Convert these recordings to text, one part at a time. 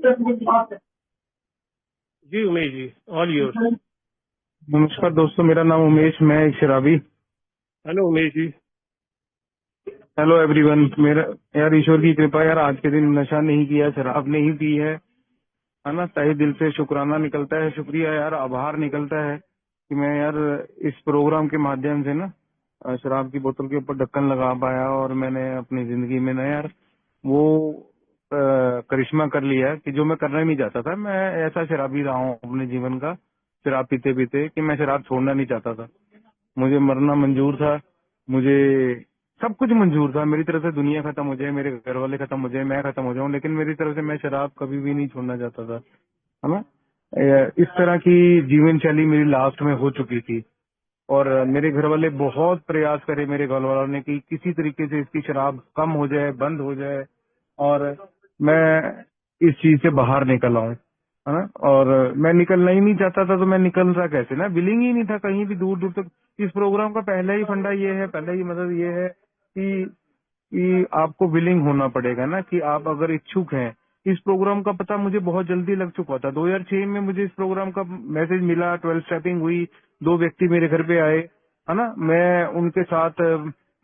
Ji Umesh ji, all your. नमस्कार दोस्तों, मेरा नाम उमेश, मैं एक शराबी। Hello Umesh ji. Hello everyone. मेरा यार ईश्वर की कृपा, यार आज के दिन नशा नहीं किया, शराब नहीं पी है ना। तहे दिल से शुक्राना निकलता है, शुक्रिया यार, आभार निकलता है कि मैं यार इस प्रोग्राम के माध्यम से ना शराब की बोतल के ऊपर ढक्कन लगा पाया, और मैंने अपनी जिंदगी में ना यार वो करिश्मा कर लिया कि जो मैं करना ही नहीं चाहता था। मैं ऐसा शराबी रहा हूँ अपने जीवन का, शराब पीते पीते, कि मैं शराब छोड़ना नहीं चाहता था। मुझे मरना मंजूर था, मुझे सब कुछ मंजूर था। मेरी तरफ से दुनिया खत्म हो जाए, मेरे घर वाले खत्म हो जाए, मैं खत्म हो जाऊं, लेकिन मेरी तरफ से मैं शराब कभी भी नहीं छोड़ना चाहता था, है ना। इस तरह की जीवन शैली मेरी लास्ट में हो चुकी थी, और मेरे घर वाले बहुत प्रयास करे, मेरे घर वालों ने, कि किसी तरीके से इसकी शराब कम हो जाए, बंद हो जाए, और मैं इस चीज से बाहर निकल आऊं, है ना। और मैं निकलना ही नहीं चाहता था, तो मैं निकल रहा कैसे ना, विलिंग ही नहीं था कहीं भी दूर दूर तक। इस प्रोग्राम का पहला ही फंडा ये है, पहला ही मतलब ये है कि आपको विलिंग होना पड़ेगा ना, कि आप अगर इच्छुक हैं। इस प्रोग्राम का पता मुझे बहुत जल्दी लग चुका था। 2006 में मुझे इस प्रोग्राम का मैसेज मिला, 12 स्टेपिंग हुई, 2 व्यक्ति मेरे घर पे आए, है ना। मैं उनके साथ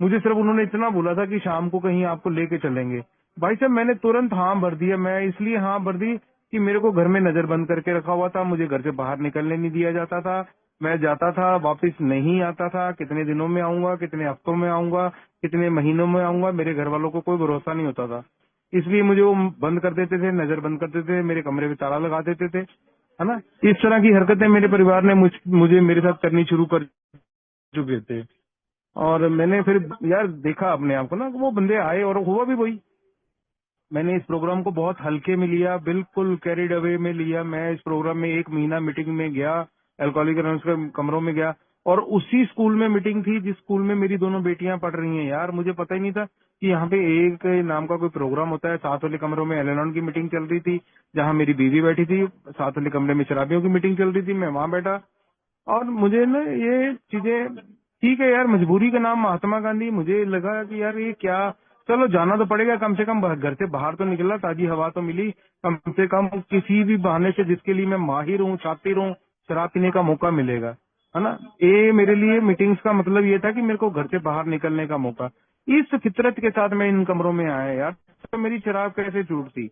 मुझे सिर्फ उन्होंने इतना बोला था कि शाम को कहीं आपको लेके चलेंगे। भाई साहब, मैंने तुरंत हाँ भर दिया। मैं इसलिए हाँ भर दी कि मेरे को घर में नजर बंद करके रखा हुआ था, मुझे घर से बाहर निकलने नहीं दिया जाता था। मैं जाता था, वापस नहीं आता था। कितने दिनों में आऊंगा, कितने हफ्तों में आऊंगा, कितने महीनों में आऊंगा, मेरे घर वालों को कोई भरोसा नहीं होता था। इसलिए मुझे वो बंद कर देते थे, नजर बंद कर देते थे, मेरे कमरे में ताला लगा देते थे, है ना। इस तरह की हरकतें मेरे परिवार ने मुझे मेरे साथ करनी शुरू कर चुके थे। और मैंने फिर यार देखा अपने आप को ना, वो बंदे आए और हुआ भी वही। मैंने इस प्रोग्राम को बहुत हल्के में लिया, बिल्कुल कैरिड अवे में लिया। मैं इस प्रोग्राम में 1 महीना मीटिंग में गया, अल्कोहलिक एनोनिमस के कमरों में गया, और उसी स्कूल में मीटिंग थी जिस स्कूल में मेरी दोनों बेटियां पढ़ रही हैं। यार मुझे पता ही नहीं था कि यहाँ पे एक नाम का कोई प्रोग्राम होता है। साथ वाले कमरों में एल की मीटिंग चल रही थी, जहाँ मेरी बीवी बैठी थी। साथ वाले कमरे में शराबियों की मीटिंग चल रही थी, मैं वहां बैठा। और मुझे ना ये चीजें, ठीक है यार, मजबूरी का नाम महात्मा गांधी। मुझे लगा कि यार ये क्या, चलो जाना तो पड़ेगा, कम से कम घर से बाहर तो निकला, ताजी हवा तो मिली, कम से कम किसी भी बहाने से जिसके लिए मैं माहिर हूँ, शातिर हूँ, शराब पीने का मौका मिलेगा, है ना। ये मेरे लिए मीटिंग्स का मतलब ये था कि मेरे को घर से बाहर निकलने का मौका। इस फितरत के साथ मैं इन कमरों में आया यार, तो मेरी शराब कैसे छूटती,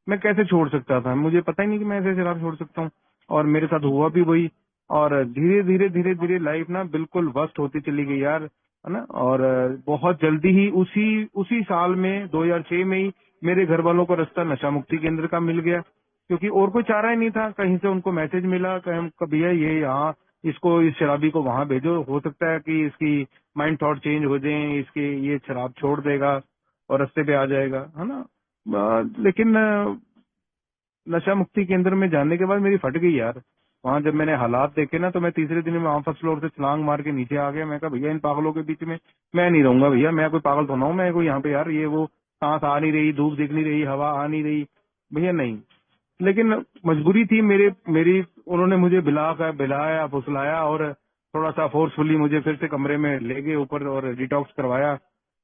मैं कैसे छोड़ सकता था। मुझे पता ही नहीं कि मैं ऐसे शराब छोड़ सकता हूँ, और मेरे साथ हुआ भी वही। और धीरे धीरे धीरे धीरे लाइफ ना बिल्कुल वर्स्ट होती चली गई यार, है ना। और बहुत जल्दी ही उसी उसी साल में 2006 में ही मेरे घर वालों को रास्ता नशा मुक्ति केंद्र का मिल गया, क्योंकि और कोई चारा ही नहीं था। कहीं से उनको मैसेज मिला कि भैया ये यहाँ, इसको, इस शराबी को वहां भेजो, हो सकता है कि इसकी माइंड थॉट चेंज हो जाए, इसके ये शराब छोड़ देगा और रास्ते पे आ जाएगा, है ना। लेकिन नशा मुक्ति केंद्र में जाने के बाद मेरी फट गई यार। वहां जब मैंने हालात देखे ना, तो मैं तीसरे दिन में वहां फर्स्ट फ्लोर से छलांग मार के नीचे आ गया। मैं कहा भैया इन पागलों के बीच में मैं नहीं रहूंगा भैया, मैं कोई पागल तो ना हूं, मैं कोई यहाँ पे यार ये वो सांस आ नहीं रही, धूप दिख नहीं रही, हवा आ नहीं रही, भैया नहीं। लेकिन मजबूरी थी मेरे मेरी उन्होंने मुझे बिलाया फुसलाया, और थोड़ा सा फोर्सफुली मुझे फिर से कमरे में ले गए ऊपर और डिटॉक्स करवाया।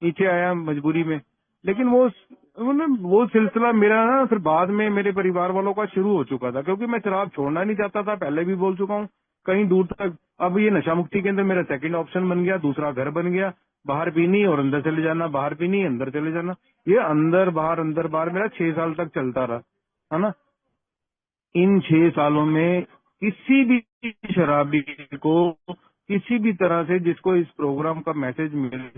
नीचे आया मजबूरी में। लेकिन वो सिलसिला मेरा ना फिर बाद में मेरे परिवार वालों का शुरू हो चुका था, क्योंकि मैं शराब छोड़ना नहीं चाहता था, पहले भी बोल चुका हूँ कहीं दूर तक। अब ये नशा मुक्ति के अंदर मेरा सेकंड ऑप्शन बन गया, दूसरा घर बन गया। बाहर पीनी और अंदर चले जाना, बाहर पीनी अंदर चले जाना, ये अंदर बाहर मेरा 6 साल तक चलता रहा, है ना। इन 6 सालों में किसी भी शराबी को किसी भी तरह से, जिसको इस प्रोग्राम का मैसेज मिल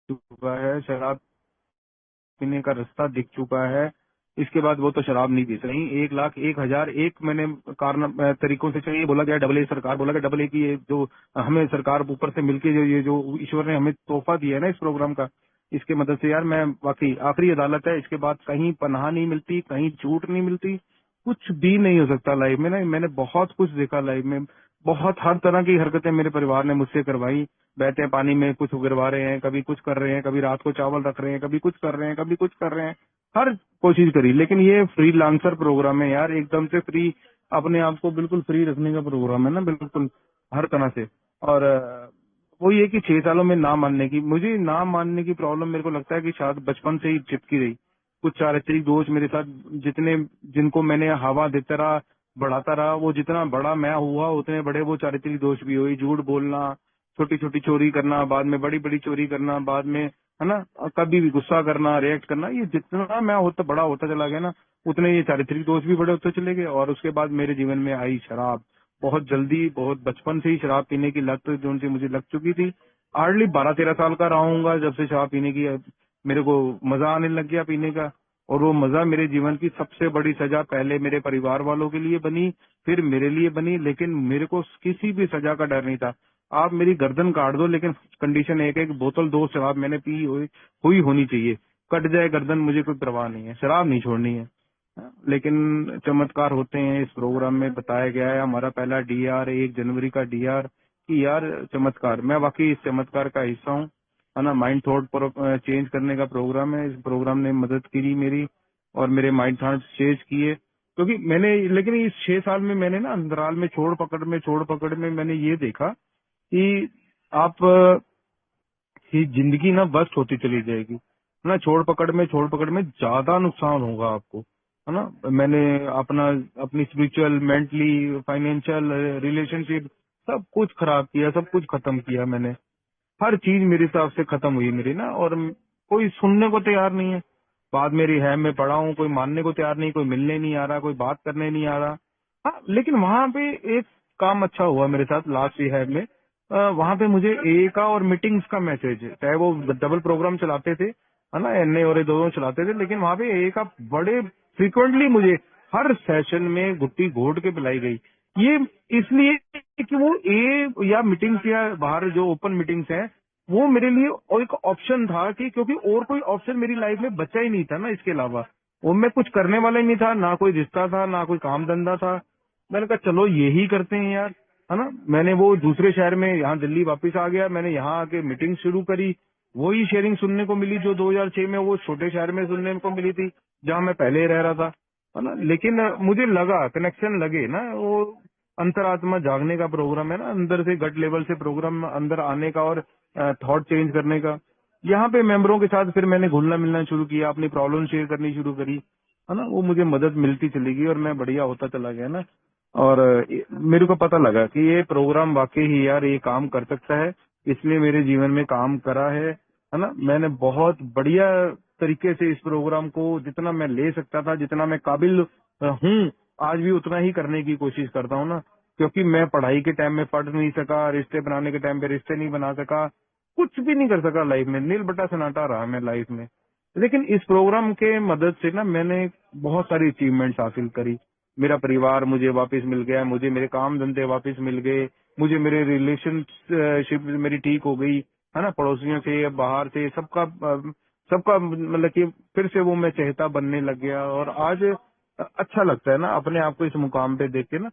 चुका है, शराब पीने का रास्ता दिख चुका है, इसके बाद वो तो शराब नहीं पी सही। 1,01,001 मैंने कारण तरीकों से चाहिए बोला गया। डबल ए सरकार बोला गया, डबल ए की ये जो हमें सरकार ऊपर से मिलके जो ये जो ईश्वर ने हमें तोहफा दिया है ना इस प्रोग्राम का, इसके मदद से यार मैं वाकई आखिरी अदालत है। इसके बाद कहीं पनाह नहीं मिलती, कहीं छूट नहीं मिलती, कुछ भी नहीं हो सकता लाइफ में ना। मैंने बहुत कुछ देखा लाइफ में, बहुत हर तरह की हरकतें मेरे परिवार ने मुझसे करवाई। बहते पानी में कुछ उगरवा रहे हैं, कभी कुछ कर रहे हैं, कभी रात को चावल रख रहे हैं, कभी कुछ कर रहे हैं, कभी कुछ कर रहे हैं, हर कोशिश करी। लेकिन ये फ्रीलांसर प्रोग्राम है यार, एकदम से फ्री, अपने आप को बिल्कुल फ्री रखने का प्रोग्राम है ना, बिल्कुल हर तरह से। और वो ये कि 6 सालों में ना मानने की, मुझे ना मानने की प्रॉब्लम मेरे को लगता है कि शायद बचपन से ही चिपकी रही। कुछ चारित्रिक दोष मेरे साथ, जितने जिनको मैंने हवा देता रहा, बढ़ाता रहा, वो जितना बड़ा मैं हुआ उतने बड़े वो चारित्रिक दोष भी हुए। झूठ बोलना, छोटी छोटी चोरी करना, बाद में बड़ी बड़ी चोरी करना, बाद में, है ना, कभी भी गुस्सा करना, रिएक्ट करना, ये जितना मैं बड़ा होता चला गया ना, उतने ये चारित्रिक दोष भी बड़े होते चले गए। और उसके बाद मेरे जीवन में आई शराब। बहुत जल्दी, बहुत बचपन से ही शराब पीने की लत जो सी मुझे लग चुकी थी। हार्डली 12-13 साल का रहा हूँगा जब से शराब पीने की मेरे को मजा आने लग गया पीने का। और वो मजा मेरे जीवन की सबसे बड़ी सजा पहले मेरे परिवार वालों के लिए बनी, फिर मेरे लिए बनी। लेकिन मेरे को किसी भी सजा का डर नहीं था। आप मेरी गर्दन काट दो, लेकिन कंडीशन एक है कि बोतल 2 शराब मैंने पी हुई होनी चाहिए। कट जाए गर्दन, मुझे कोई परवाह नहीं है, शराब नहीं छोड़नी है। लेकिन चमत्कार होते हैं। इस प्रोग्राम में बताया गया है हमारा पहला डीआर, 1 जनवरी का डीआर, कि यार चमत्कार, मैं वाकई इस चमत्कार का हिस्सा हूँ, है ना। माइंड थॉट चेंज करने का प्रोग्राम है। इस प्रोग्राम ने मदद की मेरी, और मेरे माइंड थॉट चेंज किए। क्योंकि मैंने, लेकिन इस 6 साल में मैंने ना अंतराल में, छोड़ पकड़ में मैंने ये देखा कि आप कि जिंदगी ना बस्ट होती चली जाएगी, है ना। छोड़ पकड़ में ज्यादा नुकसान होगा आपको, है ना। मैंने अपनी स्पिरिचुअल, मेंटली, फाइनेंशियल, रिलेशनशिप, सब कुछ खराब किया, सब कुछ खत्म किया मैंने। हर चीज मेरे हिसाब से खत्म हुई मेरी ना। और कोई सुनने को तैयार नहीं है। बात मेरी है, मैं पढ़ा हूँ, कोई मानने को तैयार नहीं, कोई मिलने नहीं आ रहा, कोई बात करने नहीं आ रहा। हाँ, लेकिन वहां पे एक काम अच्छा हुआ मेरे साथ लास्ट रिहैब में। वहां पे मुझे ए का और मीटिंग्स का मैसेज, चाहे वो डबल प्रोग्राम चलाते थे, है ना, एनए और ये दोनों चलाते थे, लेकिन वहां पे ए का बड़े फ्रिक्वेंटली मुझे हर सेशन में घुट्टी घोट के पिलाई गई। ये इसलिए कि वो ए या मीटिंग्स या बाहर जो ओपन मीटिंग्स हैं, वो मेरे लिए और एक ऑप्शन था कि, क्योंकि और कोई ऑप्शन मेरी लाइफ में बचा ही नहीं था ना इसके अलावा। वो मैं कुछ करने वाला ही नहीं था, ना कोई रिश्ता था, ना कोई काम धंधा था। मैंने कहा चलो यही करते हैं यार, है ना। मैंने वो दूसरे शहर में, यहाँ दिल्ली वापस आ गया, मैंने यहाँ आके मीटिंग शुरू करी। वही शेयरिंग सुनने को मिली जो 2006 में वो छोटे शहर में सुनने को मिली थी, जहाँ मैं पहले रह रहा था, है ना। लेकिन मुझे लगा, कनेक्शन लगे ना, वो अंतरात्मा जागने का प्रोग्राम है ना, अंदर से गट लेवल से प्रोग्राम अंदर आने का और थॉट चेंज करने का। यहाँ पे मेंबरों के साथ फिर मैंने घुलना मिलना शुरू किया, अपनी प्रॉब्लम शेयर करनी शुरू करी, है ना। वो मुझे मदद मिलती चली गई और मैं बढ़िया होता चला गया ना। और मेरे को पता लगा कि ये प्रोग्राम वाकई ही यार ये काम कर सकता है, इसलिए मेरे जीवन में काम करा है ना। मैंने बहुत बढ़िया तरीके से इस प्रोग्राम को, जितना मैं ले सकता था, जितना मैं काबिल हूँ, आज भी उतना ही करने की कोशिश करता हूँ ना। क्योंकि मैं पढ़ाई के टाइम में पढ़ नहीं सका, रिश्ते बनाने के टाइम पे रिश्ते नहीं बना सका, कुछ भी नहीं कर सका लाइफ में, नील बटा सन्नाटा रहा मैं लाइफ में। लेकिन इस प्रोग्राम के मदद से ना मैंने बहुत सारी अचीवमेंट्स हासिल करी। मेरा परिवार मुझे वापस मिल गया, मुझे मेरे काम धंधे वापस मिल गए, मुझे मेरे रिलेशनशिप मेरी ठीक हो गई, है ना, पड़ोसियों से या बाहर से, सबका मतलब कि फिर से वो मैं चहेता बनने लग गया। और आज अच्छा लगता है ना अपने आप को इस मुकाम पे देख के ना।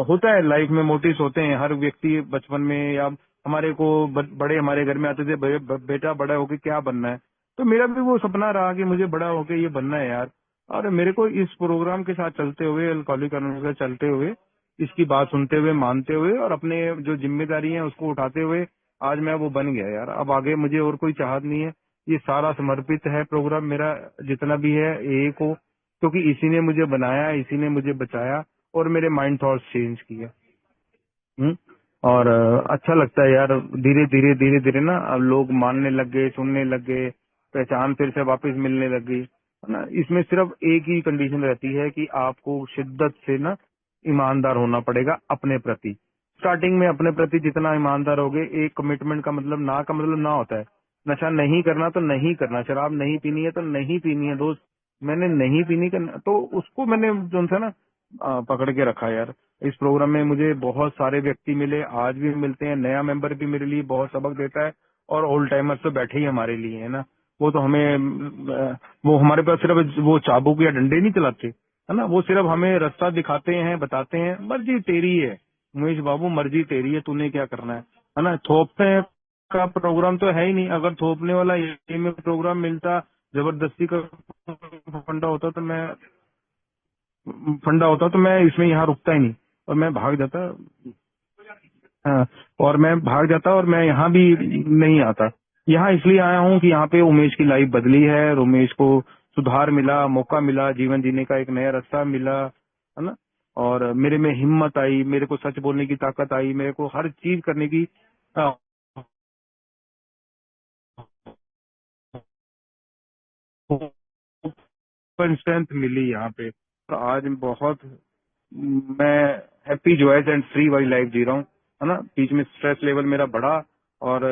होता है लाइफ में, मोटिव्स होते हैं हर व्यक्ति बचपन में, या हमारे को बड़े हमारे घर में आते थे, बेटा बड़ा होके क्या बनना है। तो मेरा भी वो सपना रहा कि मुझे बड़ा होके ये बनना है यार। और मेरे को इस प्रोग्राम के साथ चलते हुए, अल्कोहलिक एनोनिमस के साथ चलते हुए, इसकी बात सुनते हुए, मानते हुए, और अपने जो जिम्मेदारी है उसको उठाते हुए आज मैं वो बन गया यार। अब आगे मुझे और कोई चाहत नहीं है। ये सारा समर्पित है प्रोग्राम मेरा, जितना भी है ए को, क्योंकि इसी ने मुझे बनाया, इसी ने मुझे बचाया और मेरे माइंड थॉट्स चेंज किए। हम्म। और अच्छा लगता है यार। धीरे धीरे ना अब लोग मानने लग गए, सुनने लग गए, पहचान फिर से वापस मिलने लग गई, है ना। इसमें सिर्फ एक ही कंडीशन रहती है कि आपको शिद्दत से ना ईमानदार होना पड़ेगा अपने प्रति। स्टार्टिंग में अपने प्रति जितना ईमानदार होगे, एक कमिटमेंट का मतलब ना होता है। नशा नहीं करना तो नहीं करना, शराब नहीं पीनी है तो नहीं पीनी है दोस्त। मैंने नहीं पीनी का तो उसको मैंने जो था ना पकड़ के रखा यार। इस प्रोग्राम में मुझे बहुत सारे व्यक्ति मिले, आज भी मिलते हैं। नया मेंबर भी मेरे लिए बहुत सबक देता है, और ओल्ड टाइमर्स तो बैठे ही हमारे लिए है ना। वो तो हमें वो हमारे पास सिर्फ वो चाबुक या डंडे नहीं चलाते, है ना। वो सिर्फ हमें रास्ता दिखाते हैं, बताते हैं, मर्जी तेरी है उमेश बाबू, मर्जी तेरी है, तूने क्या करना है ना। थोपते हैं का प्रोग्राम तो है ही नहीं। अगर थोपने वाला ये में प्रोग्राम मिलता, जबरदस्ती का फंडा होता तो मैं इसमें यहाँ रुकता ही नहीं और मैं भाग जाता। हाँ, और मैं भाग जाता और मैं यहाँ भी नहीं आता। यहाँ इसलिए आया हूँ कि यहाँ पे उमेश की लाइफ बदली है और उमेश को सुधार मिला, मौका मिला, जीवन जीने का एक नया रास्ता मिला, है ना। और मेरे में हिम्मत आई, मेरे को सच बोलने की ताकत आई, मेरे को हर चीज करने की स्ट्रेंथ मिली यहाँ पे। तो आज बहुत मैं हैप्पी जॉयस एंड फ्री वाली लाइफ जी रहा हूँ, है ना। बीच में स्ट्रेस लेवल मेरा बढ़ा और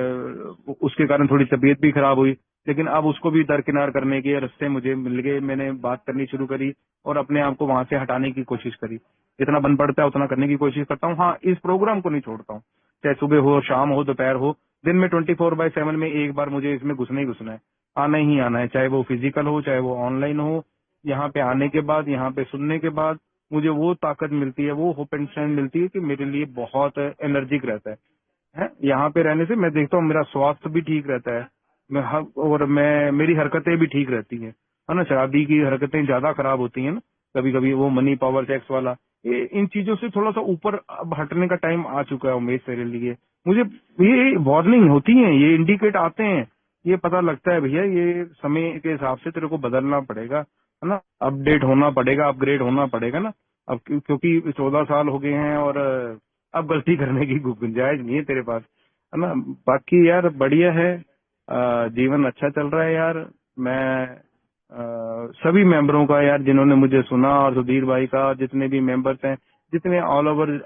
उसके कारण थोड़ी तबीयत भी खराब हुई, लेकिन अब उसको भी दरकिनार करने के रास्ते मुझे मिल गए। मैंने बात करनी शुरू करी और अपने आप को वहां से हटाने की कोशिश करी। जितना बन पड़ता है उतना करने की कोशिश करता हूँ। हाँ, इस प्रोग्राम को नहीं छोड़ता हूँ, चाहे सुबह हो, शाम हो, दोपहर हो, दिन में 24/7 में एक बार मुझे इसमें घुसना ही घुसना है, आना ही आना है, चाहे वो फिजिकल हो चाहे वो ऑनलाइन हो। यहाँ पे आने के बाद, यहाँ पे सुनने के बाद मुझे वो ताकत मिलती है, वो होप एंड स्ट्रेंथ मिलती है कि मेरे लिए बहुत एनर्जिक रहता है। यहाँ पे रहने से मैं देखता हूँ मेरा स्वास्थ्य भी ठीक रहता है, और मैं मेरी हरकतें भी ठीक रहती हैं, है ना। शराबी की हरकतें ज्यादा खराब होती हैं ना कभी कभी, वो मनी पावर सेक्स वाला, इन चीजों से थोड़ा सा ऊपर अब हटने का टाइम आ चुका है उमेश मेरे लिए। मुझे ये वार्निंग होती है, ये इंडिकेट आते हैं, ये पता लगता है भैया ये समय के हिसाब से तेरे को बदलना पड़ेगा, है ना, अपडेट होना पड़ेगा, अपग्रेड होना पड़ेगा ना। अब क्योंकि 14 साल हो गए हैं और अब गलती करने की गुंजाइश नहीं है तेरे पास, है ना। बाकी यार बढ़िया है, जीवन अच्छा चल रहा है यार। मैं सभी मेंबरों का यार जिन्होंने मुझे सुना, और सुधीर भाई का, जितने भी मेंबर्स हैं, जितने ऑल ओवर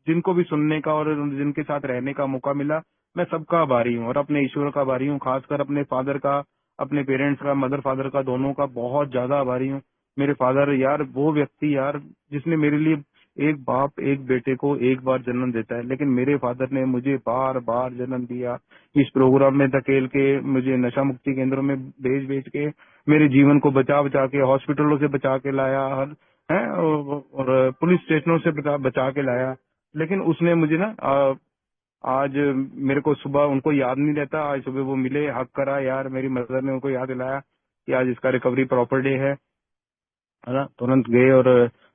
जिनको भी सुनने का और जिनके साथ रहने का मौका मिला, मैं सबका आभारी हूँ और अपने ईश्वर का आभारी हूँ। खासकर अपने फादर का, अपने पेरेंट्स का, मदर फादर का, दोनों का बहुत ज्यादा आभारी हूँ। मेरे फादर यार वो व्यक्ति यार जिसने मेरे लिए, एक बाप एक बेटे को एक बार जन्म देता है, लेकिन मेरे फादर ने मुझे बार बार जन्म दिया। इस प्रोग्राम में धकेल के, मुझे नशा मुक्ति केंद्रों में भेज भेज के, मेरे जीवन को बचा बचा के, हॉस्पिटलों से बचा के लाया, हर है, और पुलिस स्टेशनों से बचा के लाया। लेकिन उसने मुझे ना आज मेरे को सुबह उनको याद नहीं रहता, आज सुबह वो मिले, हक करा यार, मेरी मदर ने उनको याद दिलाया कि आज इसका रिकवरी प्रॉपर डे है ना। तुरंत गए और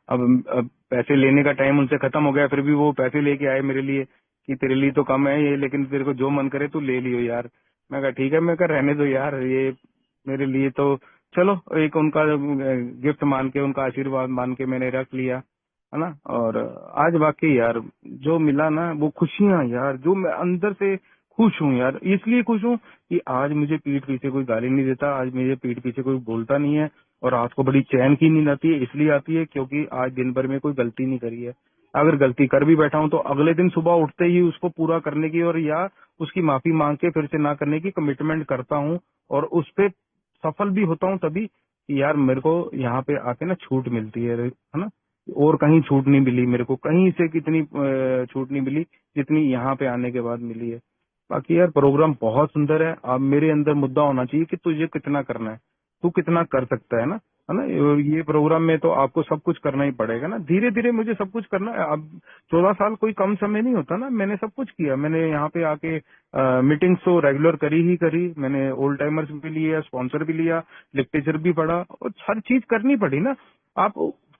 अब पैसे लेने का टाइम उनसे खत्म हो गया, फिर भी वो पैसे लेके आए मेरे लिए कि तेरे लिए तो कम है ये, लेकिन तेरे को जो मन करे तू ले लियो यार। मैं कहा ठीक है, मैं कहा रहने दो यार, ये मेरे लिए तो चलो एक उनका गिफ्ट मान के, उनका आशीर्वाद मान के मैंने रख लिया, है ना। और आज वाकई यार जो मिला ना, वो खुशियां यार, जो मैं अंदर से खुश हूँ यार। इसलिए खुश हूँ कि आज मुझे पीठ पीछे कोई गाली नहीं देता, आज मुझे पीठ पीछे कोई बोलता नहीं है, और रात को बड़ी चैन की नींद आती है। इसलिए आती है क्योंकि आज दिन भर में कोई गलती नहीं करी है। अगर गलती कर भी बैठा हूँ तो अगले दिन सुबह उठते ही उसको पूरा करने की, और या उसकी माफी मांग के फिर से ना करने की कमिटमेंट करता हूँ, और उस पे सफल भी होता हूँ तभी कि यार मेरे को यहाँ पे आके ना छूट मिलती है ना। और कहीं छूट नहीं मिली मेरे को, कहीं से कितनी छूट नहीं मिली जितनी यहाँ पे आने के बाद मिली है। बाकी यार प्रोग्राम बहुत सुंदर है। अब मेरे अंदर मुद्दा होना चाहिए कि तुझे कितना करना है, तू कितना कर सकता है ना। ये प्रोग्राम में तो आपको सब कुछ करना ही पड़ेगा ना, धीरे धीरे मुझे सब कुछ करना है। अब 14 साल कोई कम समय नहीं होता ना, मैंने सब कुछ किया। मैंने यहाँ पे आके मीटिंग्स तो रेगुलर करी ही करी, मैंने ओल्ड टाइमर्स भी लिया, स्पॉन्सर भी लिया, लिटरेचर भी पढ़ा, और हर चीज करनी पड़ी ना। आप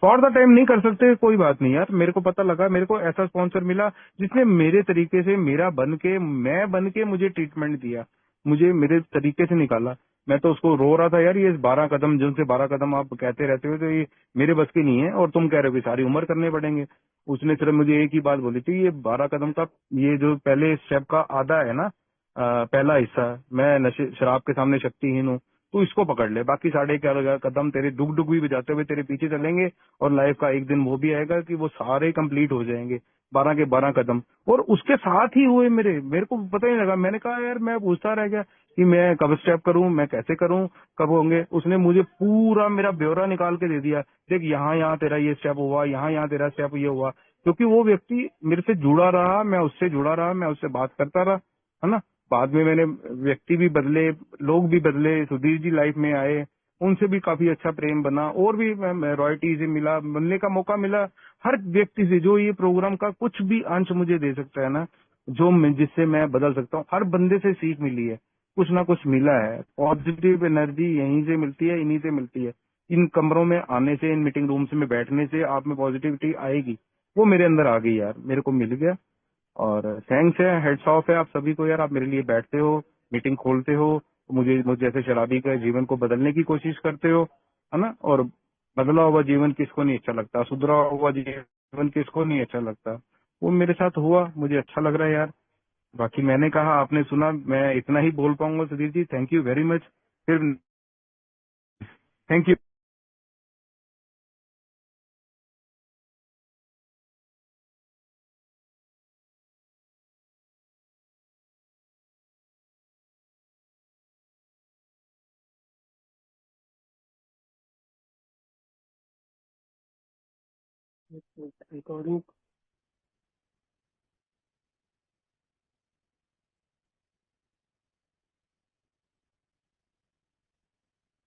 फॉर द टाइम नहीं कर सकते, कोई बात नहीं यार। मेरे को पता लगा, मेरे को ऐसा स्पॉन्सर मिला जिसने मेरे तरीके से, मेरा बन के, मैं बन के मुझे ट्रीटमेंट दिया, मुझे मेरे तरीके से निकाला। मैं तो उसको रो रहा था यार, ये 12 कदम, जिनसे 12 कदम आप कहते रहते हो, तो ये मेरे बस की नहीं है, और तुम कह रहे हो कि सारी उम्र करने पड़ेंगे। उसने सिर्फ मुझे एक ही बात बोली थी, ये 12 कदम का, ये जो पहले स्टेप का आधा है ना, पहला हिस्सा, मैं नशे शराब के सामने शक्तिहीन हूँ, तू इसको पकड़ ले, बाकी साढ़े क्या कदम तेरे डुग डुग भी बजाते हुए तेरे पीछे चलेंगे, और लाइफ का एक दिन वो भी आएगा कि वो सारे कंप्लीट हो जाएंगे, 12 के 12 कदम। और उसके साथ ही हुए मेरे को पता ही नहीं लगा। मैंने कहा यार, मैं पूछता रह गया कि मैं कब स्टेप करूं, मैं कैसे करूं, कब होंगे। उसने मुझे पूरा मेरा ब्यौरा निकाल के दे दिया, देख यहाँ यहाँ तेरा ये स्टेप हुआ, यहाँ यहाँ तेरा स्टेप ये हुआ। क्योंकि वो व्यक्ति मेरे से जुड़ा रहा, मैं उससे जुड़ा रहा, मैं उससे बात करता रहा, है ना। बाद में मैंने व्यक्ति भी बदले, लोग भी बदले, सुधीर जी लाइफ में आए, उनसे भी काफी अच्छा प्रेम बना, और भी रॉयल्टी से मिला, मिलने का मौका मिला हर व्यक्ति से जो ये प्रोग्राम का कुछ भी अंश मुझे दे सकता है ना, जिससे मैं बदल सकता हूँ। हर बंदे से सीख मिली है, कुछ ना कुछ मिला है। पॉजिटिव एनर्जी यहीं से मिलती है, इन्हीं से मिलती है। इन कमरों में आने से, इन मीटिंग रूम्स में बैठने से आप में पॉजिटिविटी आएगी, वो मेरे अंदर आ गई यार, मेरे को मिल गया। और थैंक्स है, हेड्स ऑफ है आप सभी को यार, आप मेरे लिए बैठते हो, मीटिंग खोलते हो, मुझे जैसे शराबी का जीवन को बदलने की कोशिश करते हो, है ना। और बदला हुआ जीवन किसको नहीं अच्छा लगता, सुधरा हुआ जीवन किसको नहीं अच्छा लगता। वो मेरे साथ हुआ, मुझे अच्छा लग रहा है यार। बाकी मैंने कहा, आपने सुना, मैं इतना ही बोल पाऊंगा Sudhir ji. Thank you very much. फिर थैंक यू। Recording